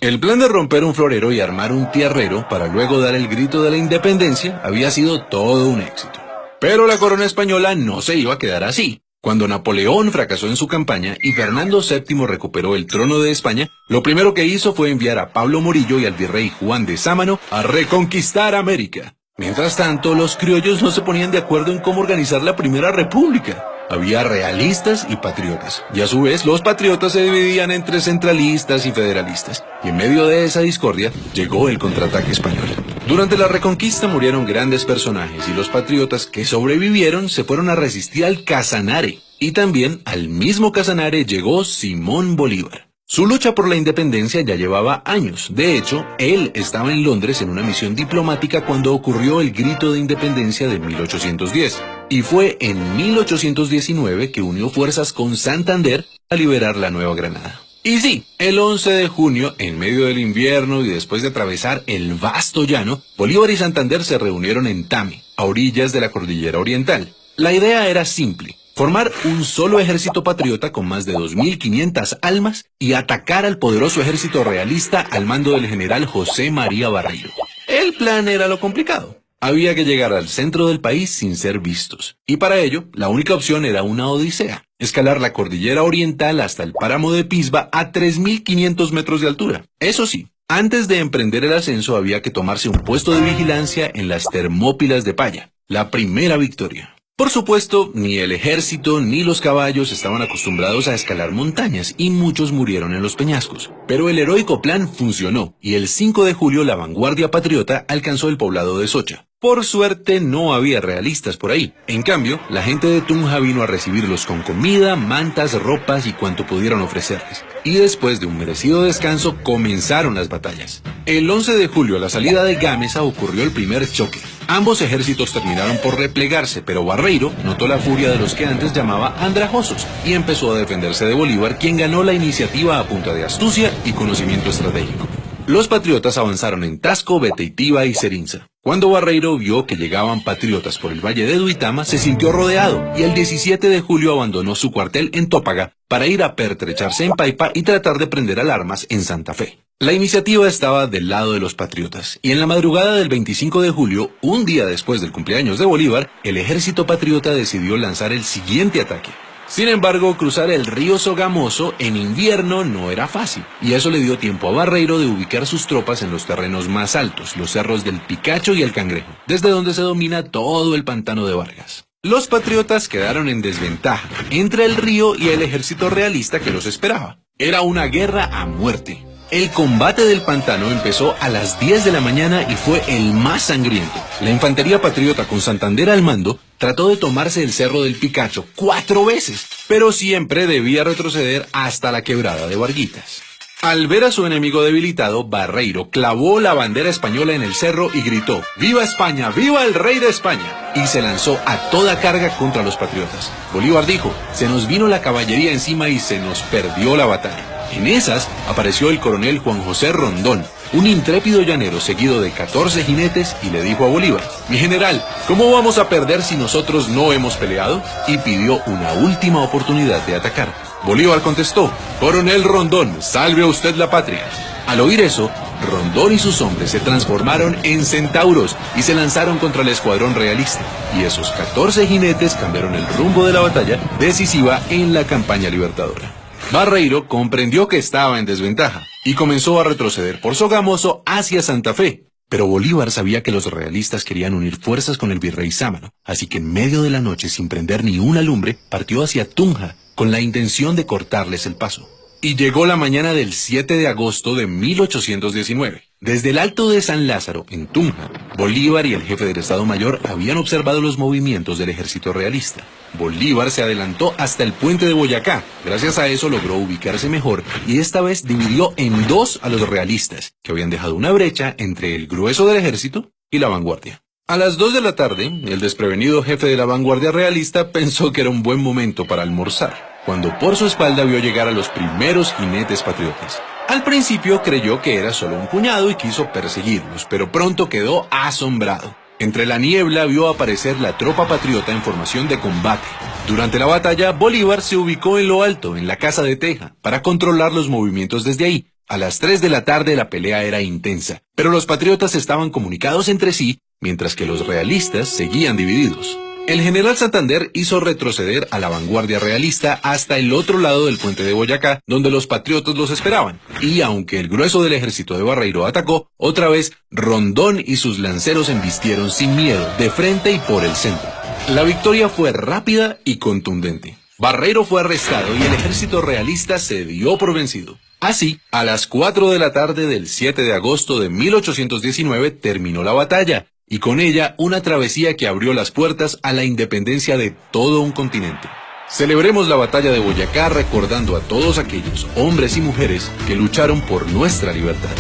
El plan de romper un florero y armar un tierrero para luego dar el grito de la independencia había sido todo un éxito. Pero la corona española no se iba a quedar así. Cuando Napoleón fracasó en su campaña y Fernando VII recuperó el trono de España, lo primero que hizo fue enviar a Pablo Morillo y al virrey Juan de Sámano a reconquistar América. Mientras tanto, los criollos no se ponían de acuerdo en cómo organizar la primera república. Había realistas y patriotas, y a su vez los patriotas se dividían entre centralistas y federalistas, y en medio de esa discordia llegó el contraataque español. Durante la Reconquista murieron grandes personajes y los patriotas que sobrevivieron se fueron a resistir al Casanare, y también al mismo Casanare llegó Simón Bolívar. Su lucha por la independencia ya llevaba años. De hecho, él estaba en Londres en una misión diplomática cuando ocurrió el grito de independencia de 1810. Y fue en 1819 que unió fuerzas con Santander a liberar la Nueva Granada. Y sí, el 11 de junio, en medio del invierno y después de atravesar el vasto llano, Bolívar y Santander se reunieron en Tame, a orillas de la Cordillera Oriental. La idea era simple: formar un solo ejército patriota con más de 2.500 almas y atacar al poderoso ejército realista al mando del general José María Barreiro. El plan era lo complicado. Había que llegar al centro del país sin ser vistos. Y para ello, la única opción era una odisea: escalar la Cordillera Oriental hasta el páramo de Pisba a 3.500 metros de altura. Eso sí, antes de emprender el ascenso había que tomarse un puesto de vigilancia en las Termópilas de Paya, la primera victoria. Por supuesto, ni el ejército ni los caballos estaban acostumbrados a escalar montañas y muchos murieron en los peñascos. Pero el heroico plan funcionó y el 5 de julio la vanguardia patriota alcanzó el poblado de Socha. Por suerte no había realistas por ahí. En cambio, la gente de Tunja vino a recibirlos con comida, mantas, ropas y cuanto pudieron ofrecerles. Y después de un merecido descanso comenzaron las batallas. El 11 de julio a la salida de Gámeza ocurrió el primer choque. Ambos ejércitos terminaron por replegarse, pero Barreiro notó la furia de los que antes llamaba andrajosos y empezó a defenderse de Bolívar, quien ganó la iniciativa a punta de astucia y conocimiento estratégico. Los patriotas avanzaron en Tasco, Beteitiva y Serinza. Cuando Barreiro vio que llegaban patriotas por el valle de Duitama, se sintió rodeado y el 17 de julio abandonó su cuartel en Tópaga para ir a pertrecharse en Paipa y tratar de prender alarmas en Santa Fe. La iniciativa estaba del lado de los patriotas, y en la madrugada del 25 de julio, un día después del cumpleaños de Bolívar, el ejército patriota decidió lanzar el siguiente ataque. Sin embargo, cruzar el río Sogamoso en invierno no era fácil, y eso le dio tiempo a Barreiro de ubicar sus tropas en los terrenos más altos, los cerros del Picacho y el Cangrejo, desde donde se domina todo el pantano de Vargas. Los patriotas quedaron en desventaja entre el río y el ejército realista que los esperaba. Era una guerra a muerte. El combate del pantano empezó a las 10 de la mañana y fue el más sangriento. La infantería patriota con Santander al mando trató de tomarse el cerro del Picacho 4 veces, pero siempre debía retroceder hasta la quebrada de Varguitas. Al ver a su enemigo debilitado, Barreiro clavó la bandera española en el cerro y gritó: ¡Viva España! ¡Viva el rey de España! Y se lanzó a toda carga contra los patriotas. Bolívar dijo: se nos vino la caballería encima y se nos perdió la batalla. En esas apareció el coronel Juan José Rondón, un intrépido llanero seguido de 14 jinetes, y le dijo a Bolívar: mi general, ¿cómo vamos a perder si nosotros no hemos peleado? Y pidió una última oportunidad de atacar. Bolívar contestó: coronel Rondón, salve a usted la patria. Al oír eso, Rondón y sus hombres se transformaron en centauros y se lanzaron contra el escuadrón realista. Y esos 14 jinetes cambiaron el rumbo de la batalla decisiva en la campaña libertadora. Barreiro comprendió que estaba en desventaja y comenzó a retroceder por Sogamoso hacia Santa Fe. Pero Bolívar sabía que los realistas querían unir fuerzas con el virrey Sámano, así que en medio de la noche, sin prender ni una lumbre, partió hacia Tunja con la intención de cortarles el paso. Y llegó la mañana del 7 de agosto de 1819. Desde el Alto de San Lázaro, en Tunja, Bolívar y el jefe del Estado Mayor habían observado los movimientos del ejército realista. Bolívar se adelantó hasta el puente de Boyacá. Gracias a eso logró ubicarse mejor y esta vez dividió en dos a los realistas, que habían dejado una brecha entre el grueso del ejército y la vanguardia. A las 2 de la tarde, el desprevenido jefe de la vanguardia realista pensó que era un buen momento para almorzar, cuando por su espalda vio llegar a los primeros jinetes patriotas. Al principio creyó que era solo un puñado y quiso perseguirlos, pero pronto quedó asombrado. Entre la niebla vio aparecer la tropa patriota en formación de combate. Durante la batalla, Bolívar se ubicó en lo alto, en la casa de teja, para controlar los movimientos desde ahí, A las 3 de la tarde la pelea era intensa, pero los patriotas estaban comunicados entre sí, mientras que los realistas seguían divididos. El general Santander hizo retroceder a la vanguardia realista hasta el otro lado del puente de Boyacá, donde los patriotas los esperaban. Y aunque el grueso del ejército de Barreiro atacó, otra vez Rondón y sus lanceros embistieron sin miedo, de frente y por el centro. La victoria fue rápida y contundente. Barreiro fue arrestado y el ejército realista se dio por vencido. Así, a las 4 de la tarde del 7 de agosto de 1819 terminó la batalla, y con ella una travesía que abrió las puertas a la independencia de todo un continente. Celebremos la batalla de Boyacá recordando a todos aquellos hombres y mujeres que lucharon por nuestra libertad.